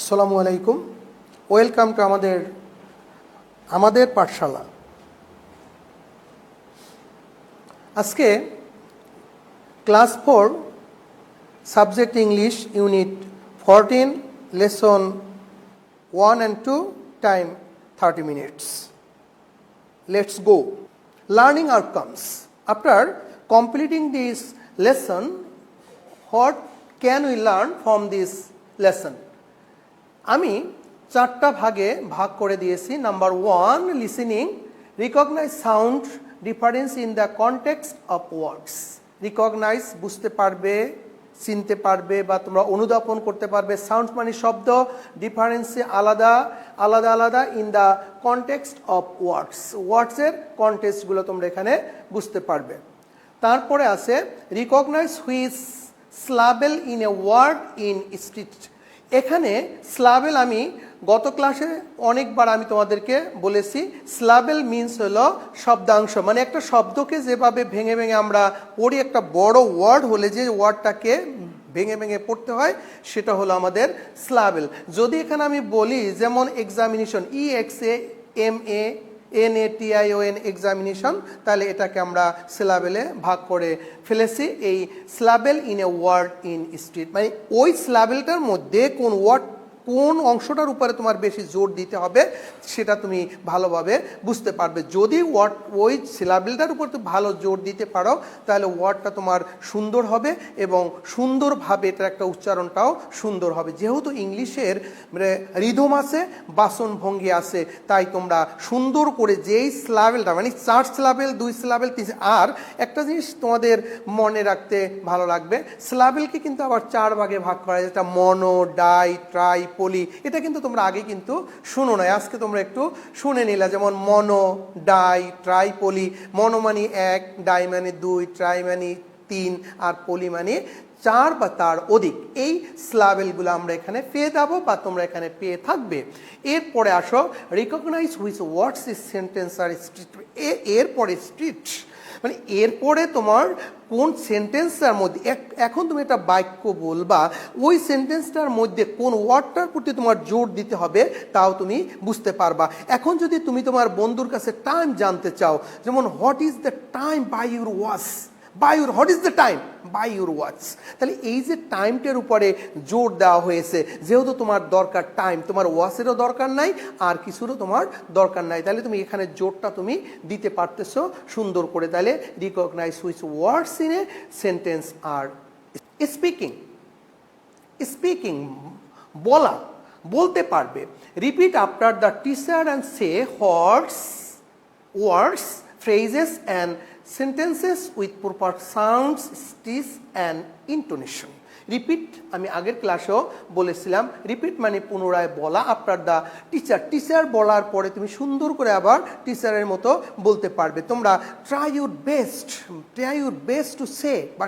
আসসালামু আলাইকুম। Welcome to আমাদের পাঠশালা। আজকে class 4 subject English unit 14 lesson 1 and 2 time 30 minutes. Let's go. Learning outcomes. After completing this lesson, what can we learn from this lesson? আমি 4টা ভাগে ভাগ করে দিয়েছি। Number 1, listening, recognise sound difference in the context of words. Recognise বুঝতে পারবে, চিনতে পারবে বা তোমরা অনুধাবন করতে পারবে। সাউন্ড মানে শব্দ, ডিফারেন্সে আলাদা আলাদা আলাদা in the context of words. ওয়ার্ডসের কনটেক্সটগুলো তোমরা এখানে বুঝতে পারবে। তারপরে আছে recognise which syllable in a word in street. এখানে স্লাবেল আমি গত ক্লাসে অনেকবার আমি তোমাদেরকে বলেছি, স্লাবেল মিনস হলো শব্দাংশ, মানে একটা শব্দকে যেভাবে ভেঙে ভেঙে আমরা পড়ি, একটা বড় ওয়ার্ড হলে যে ওয়ার্ডটাকে ভেঙে ভেঙে পড়তে হয় সেটা হলো আমাদের স্লাবেল। যদি এখানে আমি বলি যেমন এক্সামিনেশন, EXAMANATION এক্সামিনেশন, তাহলে এটাকে আমরা স্লাবেলে ভাগ করে ফেলেছি। এই syllable in a word in street মানে ওই স্লাবেলটার মধ্যে কোন অংশটার উপরে তোমার বেশি জোর দিতে হবে সেটা তুমি ভালোভাবে বুঝতে পারবে। যদি ওই সিলাবেলটার উপর তুমি ভালো জোর দিতে পারো তাহলে ওয়ার্ডটা তোমার সুন্দর হবে এবং সুন্দরভাবে এটার একটা উচ্চারণটাও সুন্দর হবে। যেহেতু ইংলিশের রিদম আছে, বাচনভঙ্গি আছে, তাই তোমরা সুন্দর করে যেই সিলাবেলটা মানে 4 সিলাবেল, 2 সিলাবেল, 3। আর একটা জিনিস তোমাদের মনে রাখতে ভালো লাগবে, সিলাবেলকে কিন্তু আবার 4 ভাগে ভাগ করা যায়, যেটা মনো, ডাই, ট্রাই, পলি। এটা কিন্তু তোমরা আগে কিন্তু শুনো না, আজকে তোমরা একটু শুনে নিলা। যেমন মনো, ডাই, ট্রাই, পলি। মনো মানে 1, ডাই মানে 2, ট্রাই মানে 3 আর পলি মানে 4 বা তার অধিক। এই স্লাবেলগুলো আমরা এখানে পেয়ে যাবো বা তোমরা এখানে পেয়ে থাকবে। এরপরে আসো recognise which words is sentence are stressed. এরপরে স্ট্রিট মানে এরপরে তোমার কোন সেন্টেন্সটার মধ্যে এখন তুমি একটা বাক্য বলবা, ওই সেন্টেন্সটার মধ্যে কোন ওয়ার্ডটার প্রতি তোমার জোর দিতে হবে তাও তুমি বুঝতে পারবা। এখন যদি তুমি তোমার বন্ধুর কাছে টাইম জানতে চাও, যেমন what is the time by your watch, what is the time by your watch, তাহলে এই যে টাইমটার উপরে জোর দেওয়া হয়েছে, যেহেতু তোমার দরকার টাইম, তোমার ওয়াচেরও দরকার নাই আর কিছুরও তোমার দরকার নাই, তাহলে তুমি এখানে জোরটা তুমি দিতে পারতেছো সুন্দর করে। তাহলে recognise which words in a sentence আর স্পিকিং বলতে পারবে। Repeat after the teacher and say words phrases and sentences with proper sounds, stitch and intonation. Repeat আমি আগের ক্লাসেও বলেছিলাম, রিপিট মানে পুনরায় বলা। আফটার দ্য টিচার বলার পরে তুমি সুন্দর করে আবার টিচারের মতো বলতে পারবে। তোমরা try your best to say বা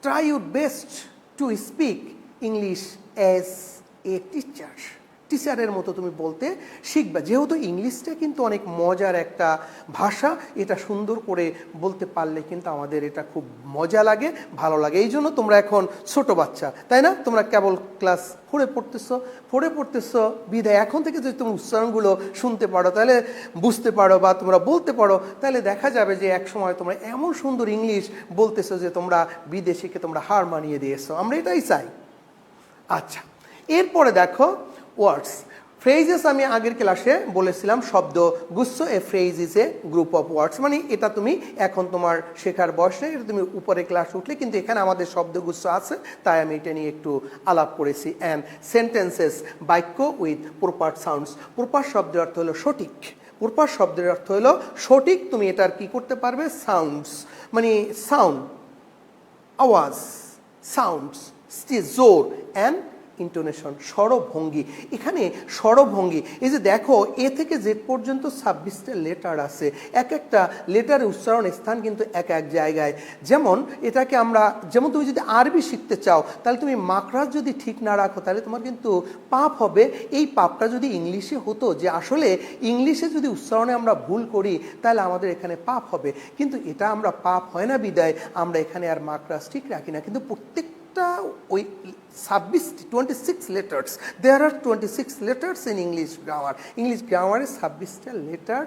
try your best to speak English as a টিচারের মতো তুমি বলতে শিখবে। যেহেতু ইংলিশটা কিন্তু অনেক মজার একটা ভাষা, এটা সুন্দর করে বলতে পারলে কিন্তু আমাদের এটা খুব মজা লাগে, ভালো লাগে। এই জন্য তোমরা এখন ছোট বাচ্চা, তাই না? তোমরা কেবল ক্লাস 4-এ পড়তেছো বিধায় এখন থেকে যদি তুমি উচ্চারণগুলো শুনতে পারো, তাহলে বুঝতে পারো বা তোমরা বলতে পারো, তাহলে দেখা যাবে যে এক সময় তোমরা এমন সুন্দর ইংলিশ বলতেছো যে তোমরা বিদেশিকে তোমরা হার মানিয়ে দিয়েছো। আমরা এটাই চাই। আচ্ছা, এরপরে দেখো ওয়ার্ডস ফ্রেজেস। আমি আগের ক্লাসে বলেছিলাম শব্দ গুচ্ছ। এ phrase is a group of words, মানে এটা তুমি এখন তোমার শেখার বয়স নেই, এটা তুমি উপরে ক্লাস উঠলে, কিন্তু এখানে আমাদের শব্দগুচ্ছ আছে তাই আমি এটা নিয়ে একটু আলাপ করেছি। অ্যান্ড সেন্টেন্সেস বাক্য উইথ প্রপার সাউন্ডস। প্রপার শব্দের অর্থ হলো সঠিক, প্রপার শব্দের অর্থ হলো সঠিক। তুমি এটার কি করতে পারবে? সাউন্ডস মানে সাউন্ড, আওয়াজ, সাউন্ডস, জোর, অ্যান্ড ইন্টোনেশন স্বরভঙ্গি। এখানে স্বরভঙ্গি, এই যে দেখো এ থেকে জেড পর্যন্ত 26টা লেটার আছে, এক একটা লেটারের উচ্চারণ স্থান কিন্তু এক এক জায়গায়। যেমন এটাকে আমরা, যেমন তুমি যদি আরবি শিখতে চাও তাহলে তুমি মাকরাজ যদি ঠিক না রাখো তাহলে তোমার কিন্তু পাপ হবে। এই পাপটা যদি ইংলিশে হতো, যে আসলে ইংলিশে যদি উচ্চারণে আমরা ভুল করি তাহলে আমাদের এখানে পাপ হবে, কিন্তু এটা আমরা পাপ হয় না বিদায় আমরা এখানে আর মাকরাজ ঠিক রাখি না। কিন্তু প্রত্যেকটা একটা ওই 26 letters. There are 26 letters in English grammar. English grammar A 26টা letter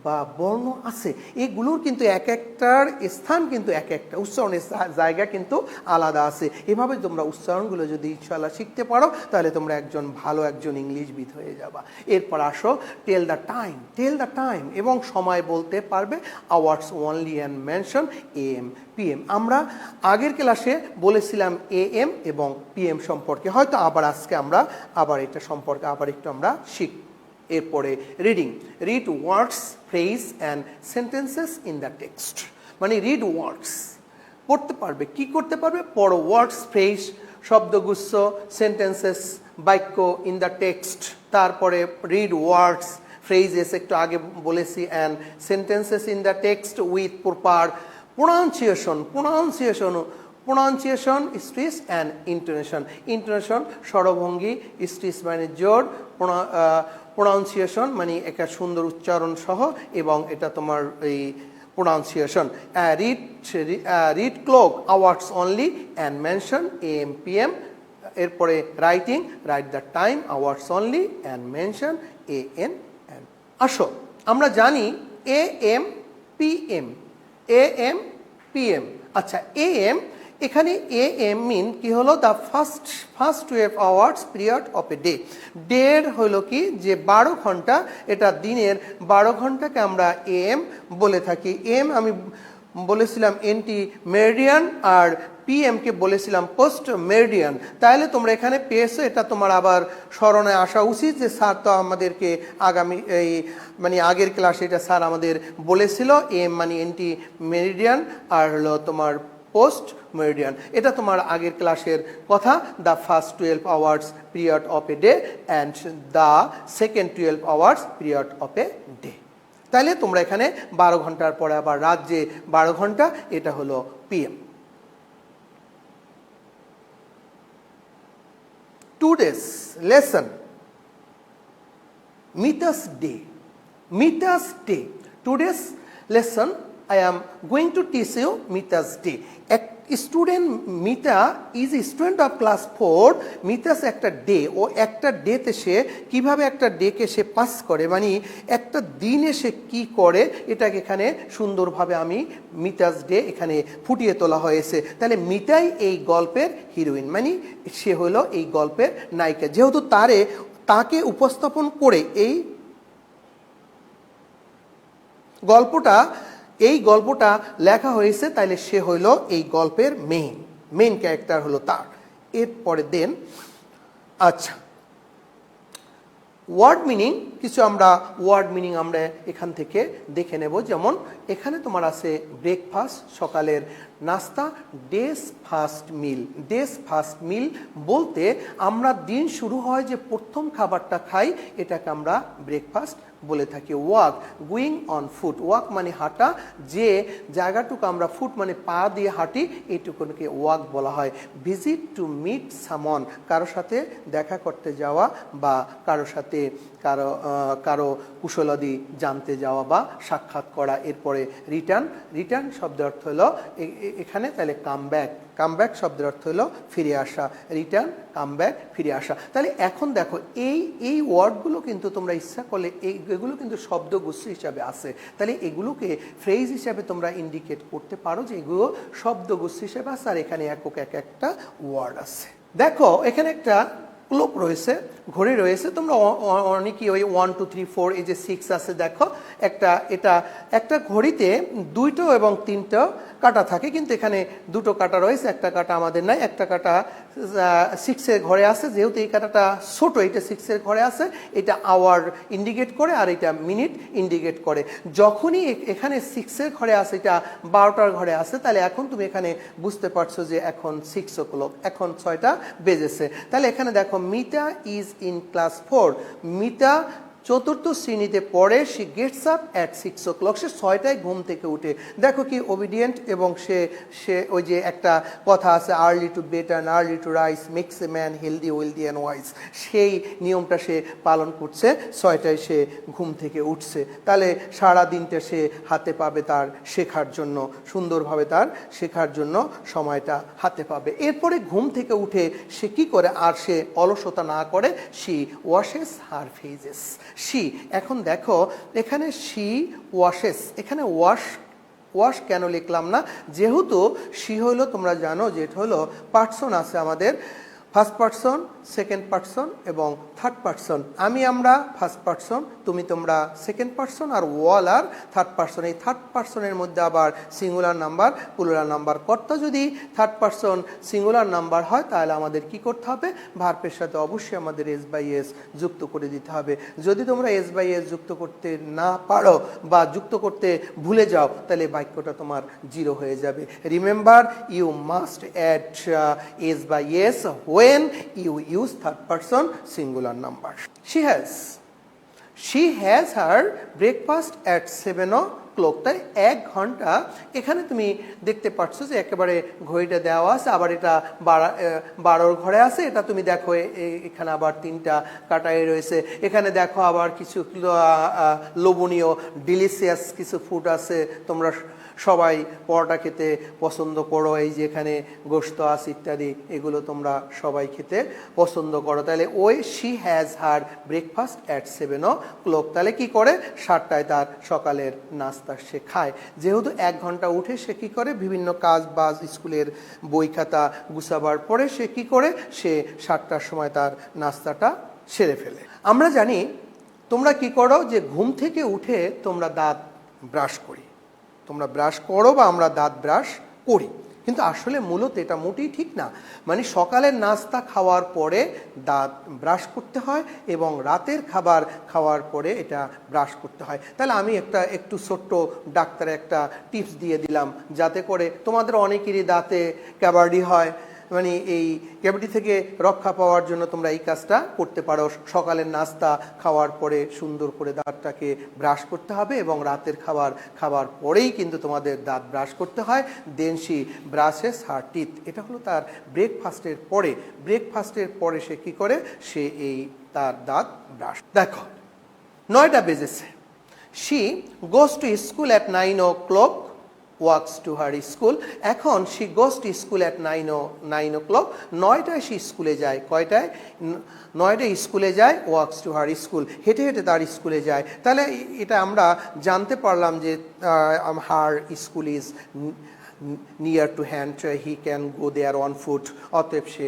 বা বর্ণ আছে। এগুলোর কিন্তু এক একটার স্থান কিন্তু এক একটা, উচ্চারণের জায়গা কিন্তু আলাদা আছে। এভাবে তোমরা উচ্চারণগুলো যদি ইনশাআল্লাহ শিখতে পারো তাহলে তোমরা ভালো একজন ইংলিশবিদ হয়ে যাবা। এরপর আসো টেল দ্য টাইম এবং সময় বলতে পারবে hours only and mention AM PM। আমরা আগের ক্লাসে বলেছিলাম AM এবং PM সম্পর্কে, হয়তো আজকে আমরা এটা সম্পর্কে একটু আমরা শিখব। এরপরে read words phrase and sentences in the text, মানে রিড ওয়ার্ডস পড়তে পারবে, কি করতে পারবে, পড়ো ওয়ার্ডস ফ্রেজ শব্দগুচ্ছ, সেন্টেন্সেস বাক্য ইন দ্য টেক্সট, তারপরে রিড ওয়ার্ডস ফ্রেজেস একটু আগে বলেছি, and sentences in the text with proper pronunciation, stress and intonation স্বরভঙ্গি, stress মানে জোর, pronunciation মানে একটা সুন্দর উচ্চারণ সহ, এবং এটা তোমার এই pronunciation. Read clock hours only and mention AM PM. এরপরে write the time hours only and mention AN. আসো আমরা জানি AM PM। আচ্ছা AM, এখানে AM মিন কি হলো, the first 12 hours period of a ডের হলো কি যে 12 ঘন্টা, এটা দিনের 12 ঘন্টাকে আমরা AM বলে থাকি। এম আমি বলেছিলাম এন্টি মেরিডিয়ান আর PM-কে বলেছিলাম পোস্ট মেরিডিয়ান। তাহলে তোমরা এখানে পেয়েছো, এটা তোমার আবার স্মরণে আসা উচিত যে স্যার তো আমাদেরকে মানে আগের ক্লাসে এটা স্যার আমাদের বলেছিল AM মানে এন্টি মেরিডিয়ান আর হলো তোমার পোস্ট মেরিডিয়ান। এটা তোমার আগের ক্লাসের কথা। The first 12 hours period of a day and the second 12 hours period of a day. তাহলে তোমরা এখানে 12 ঘন্টার পরে আবার রাত যে 12 ঘন্টা, এটা হলো PM। Today's lesson, Mita's day. Today's lesson I am going to teach you Mita's day. Student Mita is a student of class 4। Mita's একটা ডে, ও একটা ডেতে সে কিভাবে একটা ডেকে সে পাস করে, মানে একটা দিনে সে কি করে, এটাকে এখানে সুন্দরভাবে আমি মিতাস ডে এখানে ফুটিয়ে তোলা হয়েছে। তাহলে মিতাই এই গল্পের হিরোইন, মানে সে হলো এই গল্পের নায়িকা। যেহেতু তাকে উপস্থাপন করে এই গল্পটা লেখা হয়েছে, তাইলে সে হইল এই গল্পের মেইন ক্যারেক্টার হলো তার। এরপরে আচ্ছা কিছু ওয়ার্ড মিনিং আমরা এখান থেকে দেখে নেব। যেমন এখানে তোমার আছে ব্রেকফাস্ট, সকালের নাস্তা, ডেস ফার্স্ট মিল বলতে আমরা দিন শুরু হয় যে প্রথম খাবারটা খাই, এটাকে আমরা ব্রেকফাস্ট বলে থাকি। গোয়িং অন ফুট, ওয়াক মানে হাঁটা, যে জায়গাটুকু আমরা ফুট মানে পা দিয়ে হাঁটি, এইটুকুকে ওয়াক বলা হয়। ভিজিট টু মিট সামন, কারো সাথে দেখা করতে যাওয়া বা কারো কুশলাদি জানতে যাওয়া বা সাক্ষাৎ করা। এরপরে রিটার্ন শব্দের অর্থ হলো এখানে তাহলে কামব্যাক শব্দের অর্থ হলো ফিরে আসা। রিটার্ন, কামব্যাক, ফিরে আসা। তাহলে এখন দেখো এই ওয়ার্ডগুলো কিন্তু তোমরা ইচ্ছা করলে এগুলো কিন্তু শব্দগুচ্ছ হিসাবে আছে, তাহলে এগুলোকে ফ্রেজ হিসাবে তোমরা ইন্ডিকেট করতে পারো যে এগুলো শব্দগুচ্ছ হিসাবে আছে, আর এখানে একটা ওয়ার্ড আছে। দেখো এখানে একটা ক্লক রয়েছে, ঘড়ি রয়েছে। তোমরা অনেকেই ওই 1 2 3 4 এই যে 6 আছে, দেখো একটা ঘড়িতে 2টো এবং 3টো কাটা থাকে, কিন্তু এখানে 2টো কাটা রয়েছে, একটা কাটা আমাদের নাই। একটা কাটা 6-এর ঘরে আছে, যেহেতু এই কাটাটা ছোট, এটা 6-এর ঘরে আছে, এটা আওয়ার ইন্ডিকেট করে আর এটা মিনিট ইন্ডিকেট করে। যখনই এখানে 6-এর ঘরে আছে, এটা 12টার ঘরে আছে, তাহলে এখন তুমি এখানে বুঝতে পারছো যে এখন 6 o'clock, এখন 6টা বেজেছে। তাহলে এখানে দেখো Mita is in class 4, Mita চতুর্থ শ্রেণীতে পড়ে। She gets up at 6 o'clock, সে 6টায় ঘুম থেকে উঠে। দেখো কি ওবিডিয়েন্ট, এবং সে সে ওই যে একটা কথা আছে, early to bed and early to rise makes a man healthy wealthy and wise, সেই নিয়মটা সে পালন করছে। 6টায় সে ঘুম থেকে উঠছে, তাহলে সারা দিনটা সে হাতে পাবে তার শেখার জন্য, সুন্দরভাবে তার শেখার জন্য সময়টা হাতে পাবে। এরপরে ঘুম থেকে উঠে সে কি করে, আর সে অলসতা না করে, she washes her phases. She, এখন দেখো এখানে শি ওয়াশেস, এখানে ওয়াশ কেন লিখলাম না, যেহেতু শি হলো, তোমরা জানো যে এটা হলো পার্সন আছে আমাদের, ফার্স্ট পার্সন, সেকেন্ড পার্সন এবং থার্ড পার্সন। আমরা ফার্স্ট পার্সন, তোমরা সেকেন্ড পার্সন, আর ওয়াল আর থার্ড পার্সন। এই থার্ড পার্সনের মধ্যে আবার সিঙ্গুলার নাম্বার, প্লুরাল নাম্বার। কর্তা যদি থার্ড পার্সন সিঙ্গুলার নাম্বার হয়, তাহলে আমাদের কি করতে হবে, ভার্বের সাথে অবশ্যই আমাদের এস বাই এস যুক্ত করে দিতে হবে। যদি তোমরা এস বাই এস যুক্ত করতে না পারো বা যুক্ত করতে ভুলে যাও, তাহলে বাক্যটা তোমার জিরো হয়ে যাবে। Remember, you must add S by S when you use third person singular number. She has her breakfast at 7 o'clock. তাই 1 ঘন্টা, এখানে তুমি দেখতে পাচ্ছ যে একেবারে ঘড়িটা দেওয়া আছে, আবার এটা 12 ঘরে আছে। এটা তুমি দেখো এখানে আবার 3টা কাটাই রয়েছে। এখানে দেখো আবার কিছু লোভনীয় ডিলিশিয়াস কিছু ফুড আছে। তোমরা সবাই পরোটা খেতে পছন্দ করো, এই যে এখানে গোশত আছে ইত্যাদি, এগুলো তোমরা সবাই খেতে পছন্দ করো। তাহলে ওই she has her breakfast at 7 o'clock, তাহলে কি করে, 7টায় তার সকালের নাস্তা সে খায়। যেহেতু 1 ঘন্টা উঠে সে কি করে, বিভিন্ন কাজ বাজ, স্কুলের বই খাতা গুছাবার পরে সে কি করে, সে 7টার সময় তার নাস্তাটা সেরে ফেলে। আমরা জানি তোমরা কি করো, যে ঘুম থেকে উঠে তোমরা দাঁত ব্রাশ করি, তোমরা ব্রাশ করো বা আমরা দাঁত ব্রাশ করি, কিন্তু আসলে মূলত এটা মোটেই ঠিক না। মানে সকালের নাস্তা খাওয়ার পরে দাঁত ব্রাশ করতে হয় এবং রাতের খাবার খাওয়ার পরে এটা ব্রাশ করতে হয়। তাহলে আমি একটু ছোট্ট ডাক্তারের একটা টিপস দিয়ে দিলাম, যাতে করে তোমাদের অনেকেরই দাঁতে ক্যাভার্ডি হয়, মানে এই ক্যাভিটি থেকে রক্ষা পাওয়ার জন্য তোমরা এই কাজটা করতে পারো। সকালের নাস্তা খাওয়ার পরে সুন্দর করে দাঁতটাকে ব্রাশ করতে হবে এবং রাতের খাবার পরেই কিন্তু তোমাদের দাঁত ব্রাশ করতে হয়। দেন শি ব্রাশেস হার টিথ, এটা হলো তার ব্রেকফাস্টের পরে সে কি করে, সে এই তার দাঁত ব্রাশ। দেখো 9টা বেজেছে। She goes to school at 9 o'clock, walks to her school. এখন she goes to school at 9 o'clock. 9টায় সে স্কুলে যায়। কয়টায়? 9টায় স্কুলে যায়। walks to her school, হেঁটে হেঁটে তার স্কুলে যায়। তাহলে এটা আমরা জানতে পারলাম যে her school is near to hand, he can go there on foot. অতএব সে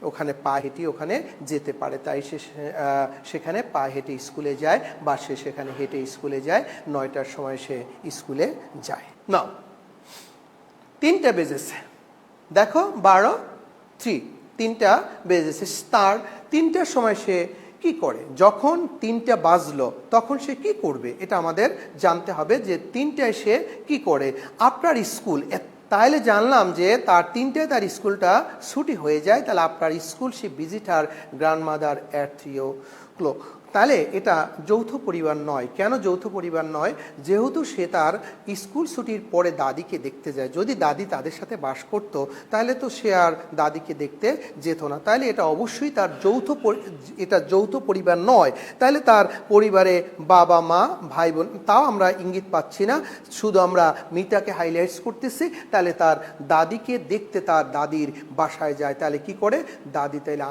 ওখানে পা হেঁটে ওখানে যেতে পারে, তাই সে সেখানে পা হেঁটে স্কুলে যায় বা সে সেখানে হেঁটে স্কুলে যায়। 9টার সময় সে স্কুলে যায়। না, 3টা বেজেছে। দেখো 3টা বেজেছে। তার 3টার সময় সে কি করে, যখন 3টা বাজলো তখন সে কি করবে, এটা আমাদের জানতে হবে যে 3টায় সে কি করে। আফটার স্কুল, তাহলে জানলাম যে তার 3টায় তার স্কুলটা ছুটি হয়ে যায়। তাহলে after school say visit her grandmother at 3 o'clock। তাহলে এটা যৌথ পরিবার নয়। কেন যৌথ পরিবার নয়? যেহেতু সে তার স্কুল ছুটির পরে দাদিকে দেখতে যায়। যদি দাদি তাদের সাথে বাস করতো তাহলে তো সে আর দাদিকে দেখতে যেত না। তাহলে এটা অবশ্যই তার যৌথ পরিবার নয়। তাহলে তার পরিবারে বাবা মা ভাই বোন, তাও আমরা ইঙ্গিত পাচ্ছি না, শুধু আমরা মিতাকে হাইলাইটস করতেছি। তাহলে তার দাদিকে দেখতে তার দাদির বাসায় যায়। তাহলে কি করে, দাদি তাহলে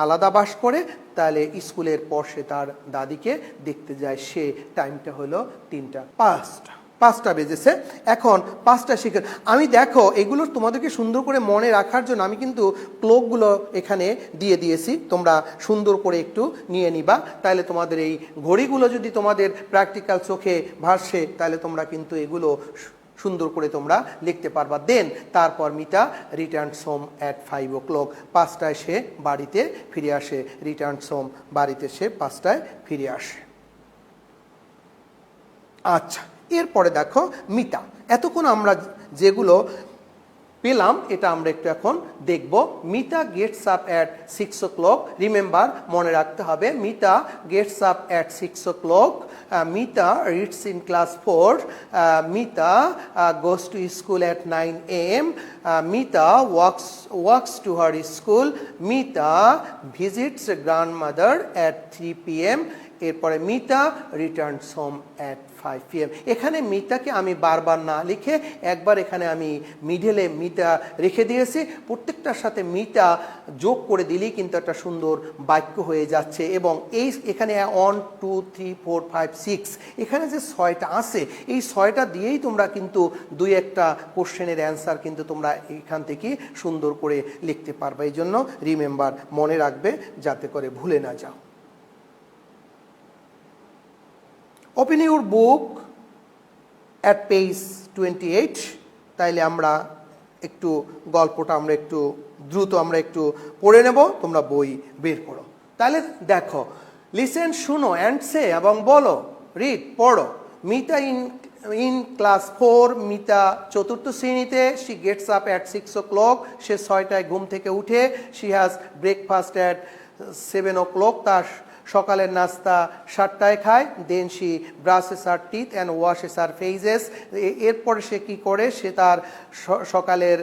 আলাদা বাস করে। তাহলে স্কুলের পর সে তার দাদিকে দেখতে যায়। সে টাইমটা হলো 5টা বেজেছে। এখন 5টা শিখে আমি দেখো এগুলো তোমাদেরকে সুন্দর করে মনে রাখার জন্য আমি কিন্তু ক্লকগুলো এখানে দিয়ে দিয়েছি, তোমরা সুন্দর করে একটু নিয়ে নিবা। তাহলে তোমাদের এই ঘড়িগুলো যদি তোমাদের প্র্যাকটিক্যাল চোখে ভাসে, তাহলে তোমরা কিন্তু এগুলো সুন্দর করে তোমরা লিখতে পারবা। দেন তারপর Mita returns home at 5 o'clock, 5টায় সে বাড়িতে ফিরে আসে। রিটার্নস হোম, বাড়িতে সে 5টায় ফিরে আসে। আচ্ছা, এরপরে দেখো মিতা। এতক্ষণ আমরা যেগুলো পেলাম এটা আমরা একটু এখন দেখব। Mita Gates up at 6 o'clock। Remember, মনে রাখতে হবে, Mita Gates up at 6 o'clock। Mita reads in class 4। Mita goes to school at 9 AM। Mita walks to her school। Mita visits grandmother at 3 PM। এরপরে Mita returns home at 5 PM। এখানে মিতাকে আমি বারবার না লিখে একবার এখানে আমি মিডলে মিতা রেখে দিয়েছি। প্রত্যেকটার সাথে মিতা যোগ করে দিলেই কিন্তু একটা সুন্দর বাক্য হয়ে যাচ্ছে। এবং এই এখানে 1 2 3 4 5 6 এখানে যে 6টা আছে, এই 6টা দিয়েই তোমরা কিন্তু দুই একটা কোশ্চেনের অ্যান্সার কিন্তু তোমরা এখান থেকে সুন্দর করে লিখতে পারবে। এই জন্য রিমেম্বার, মনে রাখবে যাতে করে ভুলে না যাও। Open your book at page 28। তাইলে আমরা একটু গল্পটা আমরা একটু দ্রুত আমরা একটু পড়ে নেব, তোমরা বই বের করো। তাহলে দেখো, লিসেন, শুনো, অ্যান্ড সে, এবং বলো, রিড, পড়ো। Mita in class 4। Mita 4th শ্রেণীতে। She gets up at 6 o'clock। সে 6টায় ঘুম থেকে উঠে। She has breakfast at 7 o'clock। তার সকালের নাস্তা 7টায় খায়। Then she brushes her teeth and washes her faces. এরপরে সে কি করে, সে তার সকালের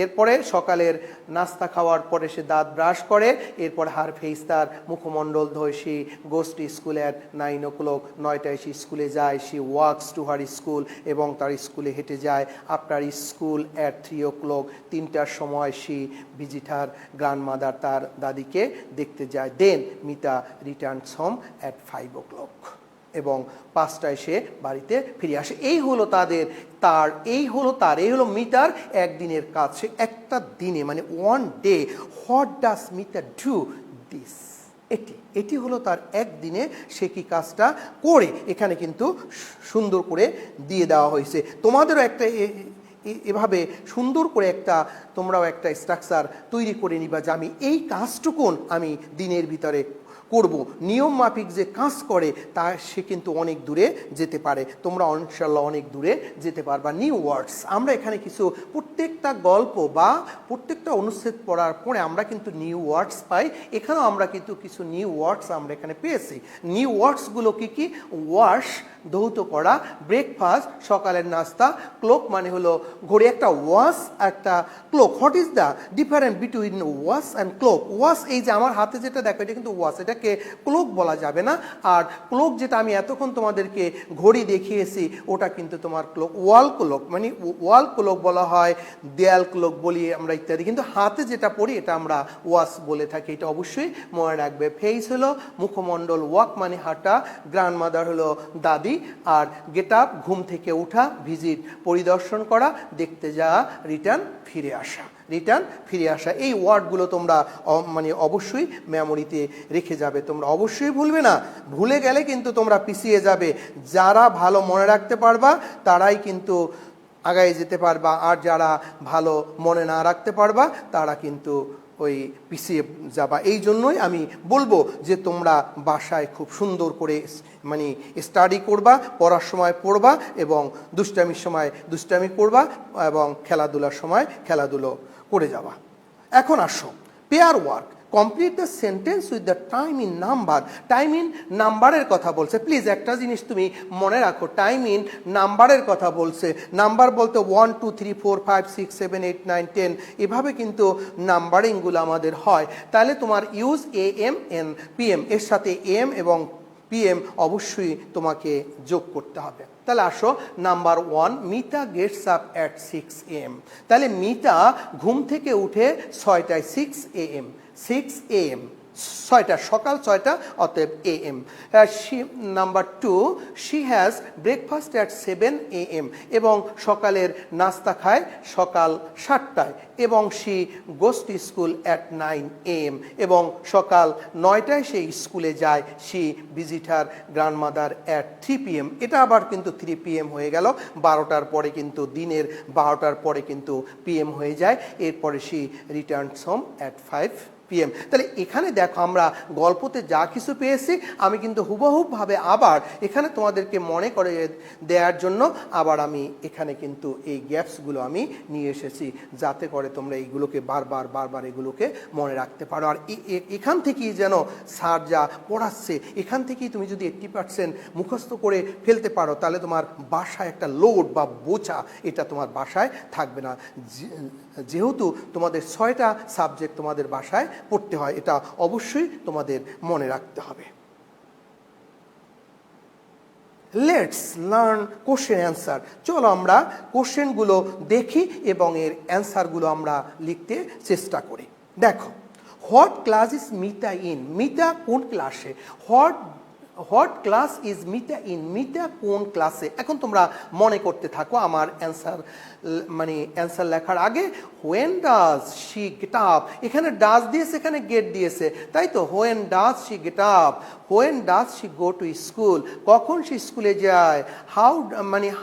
এরপরে সকালের নাস্তা খাওয়ার পরে সে দাঁত ব্রাশ করে। এরপর হার ফেস, তার মুখমণ্ডল ধোয়। She goes to school at 9 o'clock। 9টায় সে স্কুলে যায়। She walks to her school, এবং তার স্কুলে হেঁটে যায়। After school at 3 o'clock। 3টার সময় শি ভিজিট হার গ্র্যান্ডমাদার, তার দাদিকে দেখতে যায়। Then Mita returns home at 5 o'clock। এবং 5টায় সে বাড়িতে ফিরে আসে। এই হলো এই হলো মিতার একদিনের কাজ। সে একটা দিনে, মানে one day, what does Mita do this, এটি হলো তার একদিনে সে কি কাজটা করে। এখানে কিন্তু সুন্দর করে দিয়ে দেওয়া হয়েছে। তোমাদেরও একটা এভাবে সুন্দর করে তোমরাও একটা স্ট্রাকচার তৈরি করে নিবা যে আমি এই কাজটুকুন আমি দিনের ভিতরে করব। নিয়ম মাফিক যে কাজ করে তা সে কিন্তু অনেক দূরে যেতে পারে। তোমরা ইনশাআল্লাহ অনেক দূরে যেতে পারবা। নিউ ওয়ার্ডস, আমরা এখানে কিছু প্রত্যেকটা গল্প বা প্রত্যেকটা অনুচ্ছেদ পড়ার পরে আমরা কিন্তু নিউ ওয়ার্ডস পাই। এখানেও আমরা কিন্তু কিছু নিউ ওয়ার্ডস আমরা এখানে পেয়েছি। নিউ ওয়ার্ডসগুলো কি? ওয়াশ, ধৌত করা, ব্রেকফাস্ট, সকালের নাস্তা, ক্লোক মানে হলো ঘড়ি। একটা ওয়াশ, একটা cloak. What is the difference between wash and cloak? Wash, এই যে আমার হাতে যেটা দেখো, এটা কিন্তু ওয়াশ, এটাকে ক্লোক বলা যাবে না। আর ক্লোক যেটা আমি এতক্ষণ তোমাদেরকে ঘড়ি দেখিয়েছি, ওটা কিন্তু তোমার ক্লোক, ওয়াল ক্লোক, মানে ওয়াল ক্লোক বলা হয়, দেয়াল ক্লোক বলি আমরা ইত্যাদি। কিন্তু হাতে যেটা পড়ি এটা আমরা ওয়াশ বলে থাকি। এটা অবশ্যই মনে রাখবে। ফেস হলো মুখমণ্ডল, ওয়াক মানে হাঁটা, গ্র্যান্ডমাদার হলো দাদি, আর গেট আপ ঘুম থেকে ওঠা, ভিজিট পরিদর্শন করা, দেখতে যাওয়া, রিটার্ন ফিরে আসা। এই ওয়ার্ডগুলো তোমরা অবশ্যই মেমোরিতে রেখে যাবে। তোমরা অবশ্যই ভুলবে না। ভুলে গেলে কিন্তু তোমরা পিছিয়ে যাবে। যারা ভালো মনে রাখতে পারবা তারাই কিন্তু আগায় যেতে পারবা, আর যারা ভালো মনে না রাখতে পারবা তারা কিন্তু ওই পিছিয়ে যাবা। এই জন্যই আমি বলবো যে তোমরা বাসায় খুব সুন্দর করে স্টাডি করবা, পড়ার সময় পড়বা, এবং দুষ্টামির সময় দুষ্টামি করবা, এবং খেলাধুলার সময় খেলাধুলো করে যাবা। এখন আসো, pair work. Complete the sentence with the time in number. Time in নাম্বারের কথা বলছে। প্লিজ একটা জিনিস তুমি মনে রাখো, টাইম ইন নাম্বারের কথা বলছে। নাম্বার বলতে 1 2 3 4 5 6 7 8 9 10 এভাবে কিন্তু নাম্বারিংগুলো আমাদের হয়। তাহলে তোমার ইউজ AM and PM, এর সাথে AM এবং PM অবশ্যই তোমাকে যোগ করতে হবে। তাহলে আসো, number 1, Mita Gates up at 6 AM। তাহলে মিতা ঘুম থেকে উঠে 6টায়, 6 AM, 6 AM, 6টা, সকাল 6টা, অতএব AM। Number 2, she has breakfast at 7 AM, এবং সকালের নাস্তা খায় সকাল 7টায়, এবং she goes to school at 9 AM, এবং সকাল 9টায় সে স্কুলে যায়। She visit her grandmother at 3 PM। এটা আবার কিন্তু 3 PM হয়ে গেল। 12টার পরে কিন্তু দিনের 12টার পরে কিন্তু PM হয়ে যায়। এরপরে she returns home at 5 PM। তাহলে এখানে দেখো আমরা গল্পতে যা কিছু পেয়েছি আমি কিন্তু হুবহুবভাবে আবার এখানে তোমাদেরকে মনে করে দেওয়ার জন্য আবার আমি এখানে কিন্তু এই গ্যাপসগুলো আমি নিয়ে এসেছি, যাতে করে তোমরা এইগুলোকে বারবার এগুলোকে মনে রাখতে পারো। আর এখান থেকেই যেন স্যার যা পড়াচ্ছে এখান থেকেই তুমি যদি 80% মুখস্থ করে ফেলতে পারো, তাহলে তোমার বাসায় একটা লোড বা বোঝা এটা তোমার বাসায় থাকবে না। যেহেতু তোমাদের 6টা সাবজেক্ট তোমাদের বাসায় পড়তে হয়, এটা অবশ্যই তোমাদের মনে রাখতে হবে। Let's learn question answer. চলো আমরা কোশ্চেনগুলো দেখি এবং এর অ্যান্সারগুলো আমরা লিখতে চেষ্টা করি। দেখো, what class is Mita in? Mita কোন ক্লাসে? What class is Mita in? Mita কোন ক্লাসে? এখন তোমরা মনে করতে থাকো আমার অ্যান্সার অ্যান্সার লেখার আগে। When does she get up, এখানে ডাজ দিয়েছে, এখানে গেট দিয়েছে, তাই তো। When does she get up, when does she go to school, কখন সে স্কুলে যায়।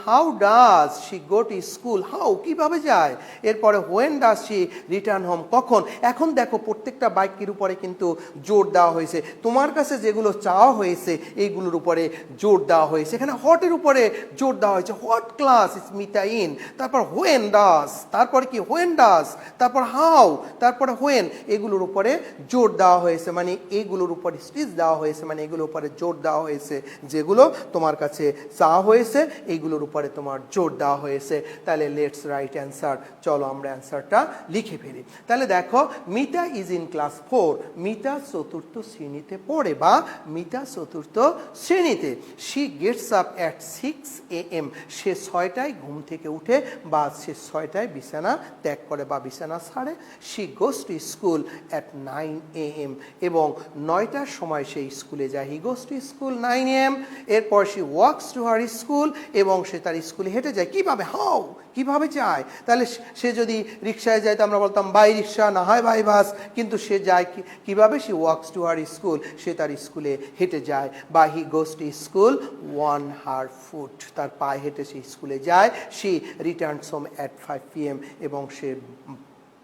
How does she go to school, how কিভাবে যায়। এরপরে when does she return home, কখন। এখন দেখো প্রত্যেকটা বাক্যের উপরে কিন্তু জোর দেওয়া হয়েছে, তোমার কাছে যেগুলো চাওয়া হয়েছে এইগুলোর উপরে জোর দেওয়া হয়েছে। এখানে হটের উপরে জোর দেওয়া হয়েছে, what class is Mita in, তারপর হোয়েন ডাজ, তারপর কি হোয়েন ডাজ, তারপর হাউ, তারপরে হোয়েন, এগুলোর উপরে জোর দেওয়া হয়েছে, মানে এইগুলোর উপরে স্টিচ দেওয়া হয়েছে, মানে এগুলোর উপরে জোর দেওয়া হয়েছে। যেগুলো তোমার কাছে চাওয়া হয়েছে এইগুলোর উপরে তোমার জোর দেওয়া হয়েছে। তাহলে লেটস রাইট অ্যান্সার। চলো আমরা অ্যান্সারটা লিখে ফেলি। তাহলে দেখো, Mita is in class 4, Mita 4র্থ শ্রেণীতে পড়ে বা মিতা 4র্থ শ্রেণীতে। She gets up at 6 AM, সে 6টায় ঘুম থেকে উঠে বা সে 6টায় বিছানা ত্যাগ করে বা বিছানা ছাড়ে। She goes to school at 9 AM, এবং 9টার সময় সে স্কুলে যায়। হি গোস টু স্কুল 9 AM। এরপর she walks to her school, এবং সে তার স্কুলে হেঁটে যায়। কিভাবে? হাউ, কিভাবে যায়। তাহলে সে যদি রিক্সায় যায় তো আমরা বলতাম বাই রিক্সা, না হয় বাই বাস, কিন্তু সে যায় কিভাবে? She walks to her school, সে তার স্কুলে হেঁটে যায়। বা he goes to school one her foot, তার পায়ে হেঁটে সে স্কুলে যায়। She returns home at 5 PM, এবং সে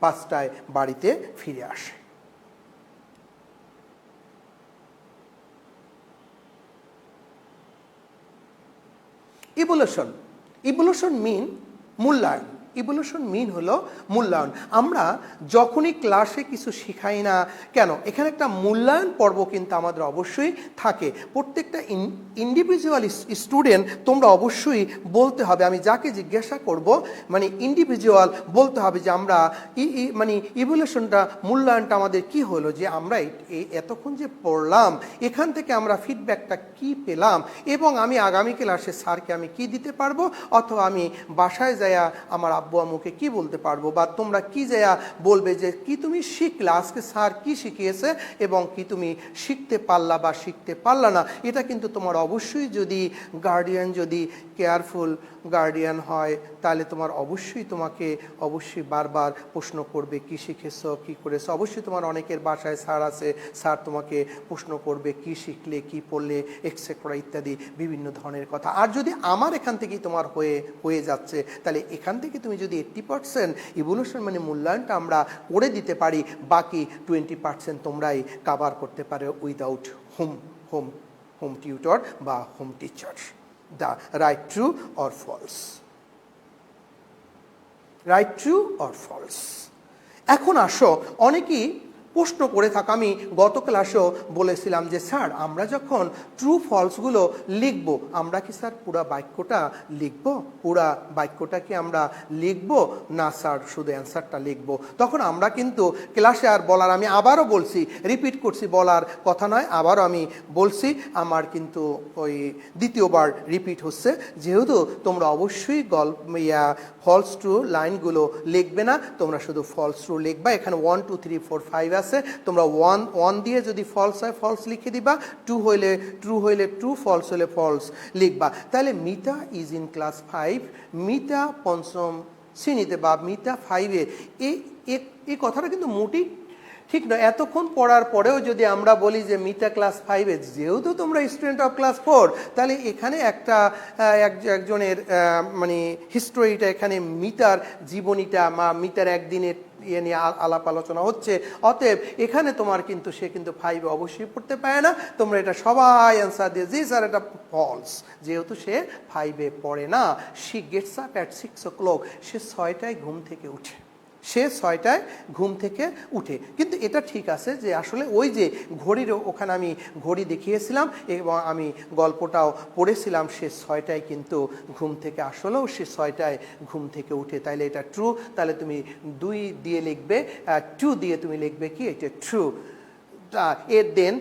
5টায় বাড়িতে ফিরে আসে। ইভলিউশন মিন মূল্যায়ন। ইভলিউশন মিন হলো মূল্যায়ন। আমরা যখনই ক্লাসে কিছু শিখাই না কেন, এখানে একটা মূল্যায়ন পর্ব কিন্তু আমাদের অবশ্যই থাকে। প্রত্যেকটা ইন্ডিভিজুয়াল স্টুডেন্ট তোমরা অবশ্যই বলতে হবে, আমি যাকে জিজ্ঞাসা করব মানে ইন্ডিভিজুয়াল বলতে হবে যে আমরা ইভলিউশনটা মূল্যায়নটা আমাদের কি হলো, যে আমরা এতক্ষণ যে পড়লাম এখান থেকে আমরা ফিডব্যাকটা কি পেলাম, এবং আমি আগামী ক্লাসে স্যারকে আমি কি দিতে পারবো, অথবা আমি বাসায় যাইয়া আমার আব্বু আম্মুকে কি বলতে পারবো, বা তোমরা কি যাইয়া বলবে যে কি তুমি শিখলে, আজকে স্যার কি শিখিয়েছে এবং কি তুমি শিখতে পারলা বা শিখতে পারলা না। এটা কিন্তু তোমার অবশ্যই, যদি গার্ডিয়ান যদি কেয়ারফুল গার্ডিয়ান হয় তাহলে তোমার তোমাকে অবশ্যই বারবার প্রশ্ন করবে কি শিখেছো, কি করেছো। অবশ্যই তোমার অনেকের বাসায় স্যার আছে, স্যার তোমাকে প্রশ্ন করবে কি শিখলে, কি পড়লে, এক্সেট্রা ইত্যাদি বিভিন্ন ধরনের কথা। আর যদি আমার এখান থেকেই তোমার হয়ে যাচ্ছে, তাহলে এখান থেকে তুমি যদি 80% ইভলিউশন মূল্যায়নটা আমরা করে দিতে পারি, বাকি 20% তোমরাই কাভার করতে পারো উইদাউট হোম টিউটর বা home teacher. The right, true or false, right, true or false. এখন আসো, অনেকেই প্রশ্ন করে থাকা, আমি গত ক্লাসেও বলেছিলাম যে স্যার আমরা যখন ট্রু ফলসগুলো লিখব, আমরা কি স্যার পুরা বাক্যটা লিখব? পুরা বাক্যটা কি আমরা লিখব, না স্যার শুধু অ্যান্সারটা লিখব? তখন আমরা কিন্তু ক্লাসে আর বলার, আমি আবারও বলছি, রিপিট করছি, বলার কথা নয়, আবারও আমি বলছি, আমার কিন্তু ওই দ্বিতীয়বার রিপিট হচ্ছে, যেহেতু তোমরা অবশ্যই ফলস ট্রু লাইনগুলো লিখবে না, তোমরা শুধু ফলস ট্রু লিখবা। এখানে 1 2 3 4 5 আছে, তোমরা 1 দিয়ে যদি ফলস হয় ফলস লিখে দিবা, 2 হইলে ট্রু, ফলস হলে ফলস লিখবা। তাহলে Mita is in class 5, Mita 5ম শ্রেণীতে বা মিতা 5-এ, এই কথাটা কিন্তু মোটেই ঠিক নয়। এতক্ষণ পড়ার পরেও যদি আমরা বলি যে মিতা ক্লাস 5-এ, যেহেতু তোমরা স্টুডেন্ট অফ ক্লাস 4, তাহলে এখানে একজনের হিস্টোরিটা, এখানে মিতার জীবনীটা বা মিতার একদিনের ইয়ে নিয়ে আলাপ আলোচনা হচ্ছে। অতএব এখানে তোমার কিন্তু সে কিন্তু 5-এ অবশ্যই পড়তে পারে না। তোমরা এটা সবাই অ্যান্সার দিয়ে জি স্যার এটা ফলস, যেহেতু সে 5-এ পড়ে না। She gets up at 6 o'clock, সে 6টায় ঘুম থেকে উঠে, সে 6টায় ঘুম থেকে উঠে। কিন্তু এটা ঠিক আছে যে আসলে ওই যে ঘড়ির ওখানে আমি ঘড়ি দেখিয়েছিলাম এবং আমি গল্পটাও পড়েছিলাম, সে 6টায় কিন্তু ঘুম থেকে আসলেও সে 6টায় ঘুম থেকে উঠে। তাইলে এটা ট্রু। তাহলে তুমি 2 দিয়ে লিখবে, 2 দিয়ে তুমি লিখবে কি এটা true. then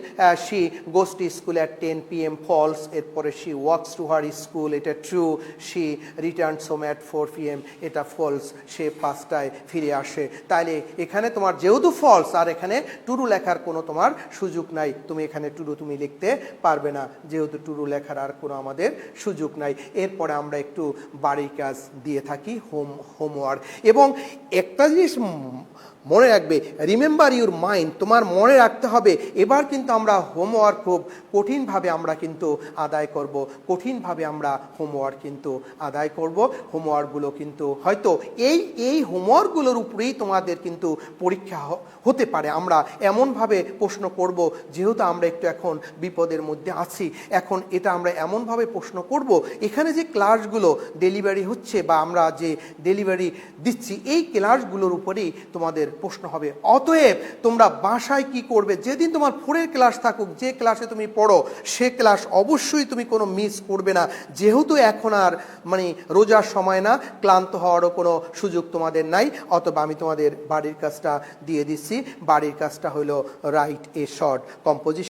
she goes to school at 10 p.m. false, এরপরে she walks to her school, এটা true. she returns home at 4 p.m. এটা false, সে 5টায় ফিরে আসে। তাইলে এখানে তোমার যেহেতু false আর এখানে টুরু লেখার কোনো তোমার সুযোগ নাই, তুমি এখানে টুরু তুমি লিখতে পারবে না, যেহেতু টুরু লেখার আর কোনো আমাদের সুযোগ নাই। এরপরে আমরা একটু বাড়ির কাজ দিয়ে থাকি, হোমওয়ার্ক। এবং একটা জিনিস মনে রাখবে, রিমেম্বার ইউর মাইন্ড, তোমার মনে রাখতে হবে এবার কিন্তু আমরা হোমওয়ার্ক খুব কঠিনভাবে আমরা কিন্তু আদায় করব, কঠিনভাবে আমরা হোমওয়ার্ক কিন্তু আদায় করব। হোমওয়ার্কগুলো কিন্তু হয়তো এই হোমওয়ার্কগুলোর উপরেই তোমাদের কিন্তু পরীক্ষা হতে পারে। আমরা এমনভাবে প্রশ্ন করব, যেহেতু আমরা একটু এখন বিপদের মধ্যে আছি, এখন এটা আমরা এমনভাবে প্রশ্ন করব, এখানে যে ক্লাসগুলো ডেলিভারি হচ্ছে বা আমরা যে ডেলিভারি দিচ্ছি এই ক্লাসগুলোর উপরেই তোমাদের প্রশ্ন হবে। অতএব তোমরা বাসায় কি করবে, যেদিন তোমার 4-এর ক্লাস থাকুক, যে ক্লাসে তুমি পড়ো সে ক্লাস অবশ্যই তুমি কোনো মিস করবে না। যেহেতু এখন আর মানে রোজার সময় না, ক্লান্ত হওয়ারও কোনো সুযোগ তোমাদের নাই। অথবা আমি তোমাদের বাড়ির কাজটা দিয়ে দিচ্ছি। বাড়ির কাজটা হলো রাইট এ শর্ট কম্পোজিশন।